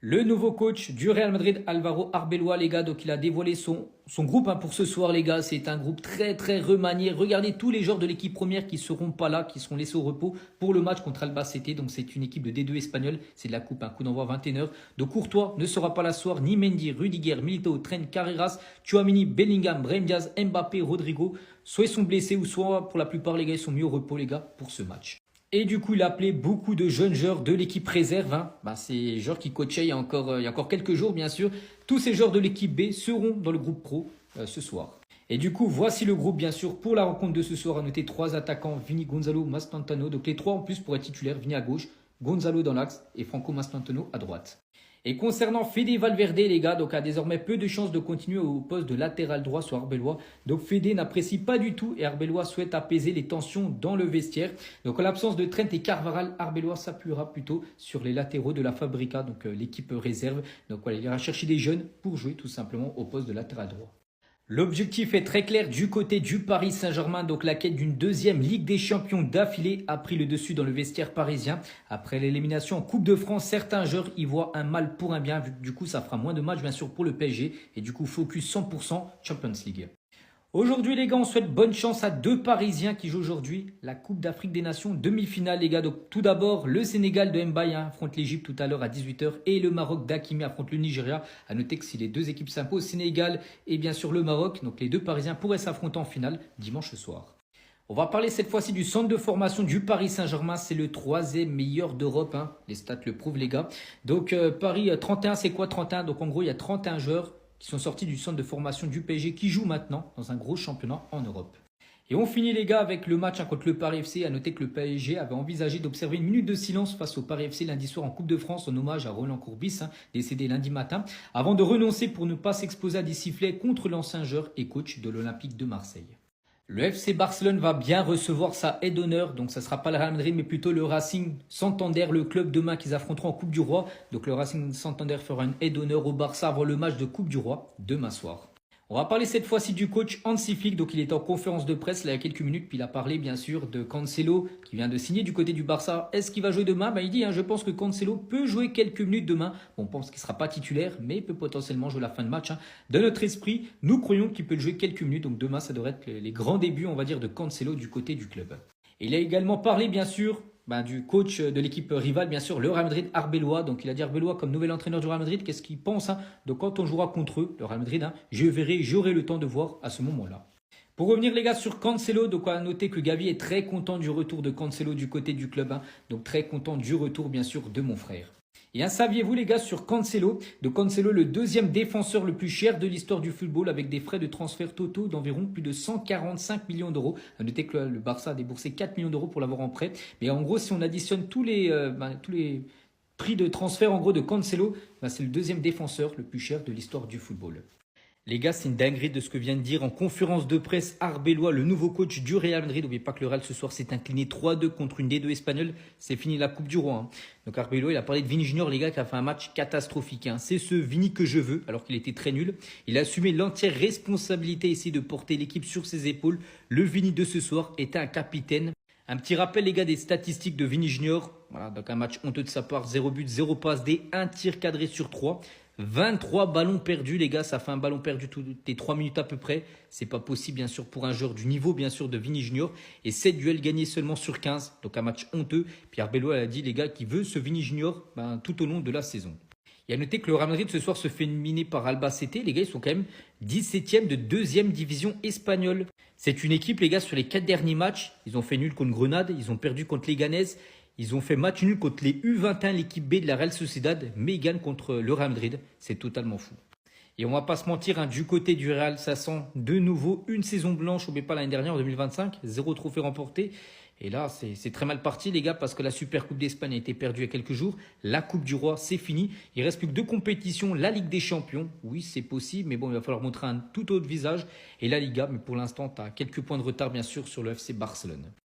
Le nouveau coach du Real Madrid, Álvaro Arbeloa, les gars, donc il a dévoilé son groupe pour ce soir, les gars. C'est un groupe très remanié. Regardez tous les joueurs de l'équipe première qui seront pas là, qui seront laissés au repos pour le match contre Albacete. Donc c'est une équipe de D2 espagnole. C'est de la coupe, un coup d'envoi 21h. Donc Courtois ne sera pas là ce soir, ni Mendy, Rudiger, Militao, Trent, Carreras, Tchouaméni, Bellingham, Brahim Diaz, Mbappé, Rodrigo. Soit ils sont blessés ou soit pour la plupart, les gars, ils sont mis au repos, les gars, pour ce match. Et du coup, il a appelé beaucoup de jeunes joueurs de l'équipe réserve. Ces joueurs qui coachaient il y a encore quelques jours, bien sûr. Tous ces joueurs de l'équipe B seront dans le groupe pro ce soir. Et du coup, voici le groupe, bien sûr, pour la rencontre de ce soir. À noter 3 attaquants, Vini, Gonzalo, Mastrantano. Donc les 3 en plus pour être titulaires, Vini à gauche, Gonzalo dans l'axe et Franco Mastrantano à droite. Et concernant Fede Valverde, les gars, donc a désormais peu de chances de continuer au poste de latéral droit sur Arbeloa. Donc Fede n'apprécie pas du tout et Arbeloa souhaite apaiser les tensions dans le vestiaire. Donc en l'absence de Trent et Carvajal, Arbeloa s'appuiera plutôt sur les latéraux de la Fabrica, donc l'équipe réserve. Donc voilà, il ira chercher des jeunes pour jouer tout simplement au poste de latéral droit. L'objectif est très clair du côté du Paris Saint-Germain. Donc la quête d'une deuxième Ligue des Champions d'affilée a pris le dessus dans le vestiaire parisien. Après l'élimination en Coupe de France, certains joueurs y voient un mal pour un bien. Du coup, ça fera moins de matchs bien sûr pour le PSG. Et du coup, focus 100% Champions League. Aujourd'hui, les gars, on souhaite bonne chance à 2 Parisiens qui jouent aujourd'hui la Coupe d'Afrique des Nations demi-finale, les gars. Donc, tout d'abord, le Sénégal de Mbaye affronte l'Égypte tout à l'heure à 18h et le Maroc d'Hakimi affronte le Nigeria. À noter que si les 2 équipes s'imposent, Sénégal et bien sûr le Maroc, donc les 2 Parisiens pourraient s'affronter en finale dimanche soir. On va parler cette fois-ci du centre de formation du Paris Saint-Germain. C'est le 3e meilleur d'Europe. Les stats le prouvent, les gars. Donc, Paris 31, c'est quoi 31? Donc, en gros, il y a 31 joueurs qui sont sortis du centre de formation du PSG qui jouent maintenant dans un gros championnat en Europe. Et on finit, les gars, avec le match contre le Paris FC. À noter que le PSG avait envisagé d'observer une minute de silence face au Paris FC lundi soir en Coupe de France en hommage à Roland Courbis, décédé lundi matin, avant de renoncer pour ne pas s'exposer à des sifflets contre l'ancien joueur et coach de l'Olympique de Marseille. Le FC Barcelone va bien recevoir sa aide d'honneur, donc ça ne sera pas le Real Madrid mais plutôt le Racing Santander, le club demain qu'ils affronteront en Coupe du Roi. Donc le Racing Santander fera une aide d'honneur au Barça avant le match de Coupe du Roi demain soir. On va parler cette fois-ci du coach Hansi Flick. Donc il est en conférence de presse là, il y a quelques minutes, puis il a parlé bien sûr de Cancelo qui vient de signer du côté du Barça. Est-ce qu'il va jouer demain? Il dit je pense que Cancelo peut jouer quelques minutes demain. On pense qu'il ne sera pas titulaire, mais il peut potentiellement jouer la fin de match. De notre esprit, nous croyons qu'il peut le jouer quelques minutes. Donc demain, ça devrait être les grands débuts, on va dire, de Cancelo du côté du club. Et il a également parlé bien sûr du coach de l'équipe rivale, bien sûr, le Real Madrid, Arbeloa. Donc il a dit Arbeloa comme nouvel entraîneur du Real Madrid, qu'est-ce qu'il pense Donc quand on jouera contre eux, le Real Madrid, j'aurai le temps de voir à ce moment-là. Pour revenir, les gars, sur Cancelo, donc on a noté que Gavi est très content du retour de Cancelo du côté du club. Donc très content du retour, bien sûr, de mon frère. Et saviez-vous, les gars, sur Cancelo, le 2e défenseur le plus cher de l'histoire du football avec des frais de transfert totaux d'environ plus de 145 millions d'euros. À noter que le Barça a déboursé 4 millions d'euros pour l'avoir en prêt. Mais en gros, si on additionne tous les prix de transfert en gros de Cancelo, c'est le 2e défenseur le plus cher de l'histoire du football. Les gars, c'est une dinguerie de ce que vient de dire en conférence de presse Arbeloa, le nouveau coach du Real Madrid. N'oubliez pas que le Real ce soir s'est incliné 3-2 contre une D2 espagnole. C'est fini la Coupe du Roi. Donc Arbeloa, il a parlé de Vini Junior, les gars, qui a fait un match catastrophique. C'est ce Vini que je veux, alors qu'il était très nul. Il a assumé l'entière responsabilité et essayé de porter l'équipe sur ses épaules. Le Vini de ce soir était un capitaine. Un petit rappel, les gars, des statistiques de Vini Junior. Voilà, donc un match honteux de sa part, 0 but, 0 passe D, 1 tir cadré sur 3. 23 ballons perdus, les gars, ça fait un ballon perdu toutes les 3 minutes à peu près. C'est pas possible, bien sûr, pour un joueur du niveau, bien sûr, de Vini Junior. Et 7 duels gagnés seulement sur 15. Donc un match honteux. Pierre Arbeloa a dit, les gars, qu'il veut ce Vini Junior tout au long de la saison. Et à noter que le Real Madrid ce soir se fait éliminer par Albacete. Les gars, ils sont quand même 17e de 2e division espagnole. C'est une équipe, les gars, sur les 4 derniers matchs. Ils ont fait nul contre Grenade, ils ont perdu contre Leganés. Ils ont fait match nul contre les U21, l'équipe B de la Real Sociedad, mais ils gagnent contre le Real Madrid. C'est totalement fou. Et on va pas se mentir, du côté du Real, ça sent de nouveau une saison blanche. N'oubliez pas l'année dernière, en 2025, 0 trophée remporté. Et là, c'est très mal parti, les gars, parce que la Super Coupe d'Espagne a été perdue il y a quelques jours. La Coupe du Roi, c'est fini. Il reste plus que 2 compétitions. La Ligue des Champions, oui, c'est possible, mais bon, il va falloir montrer un tout autre visage. Et la Liga, mais pour l'instant, tu as quelques points de retard, bien sûr, sur le FC Barcelone.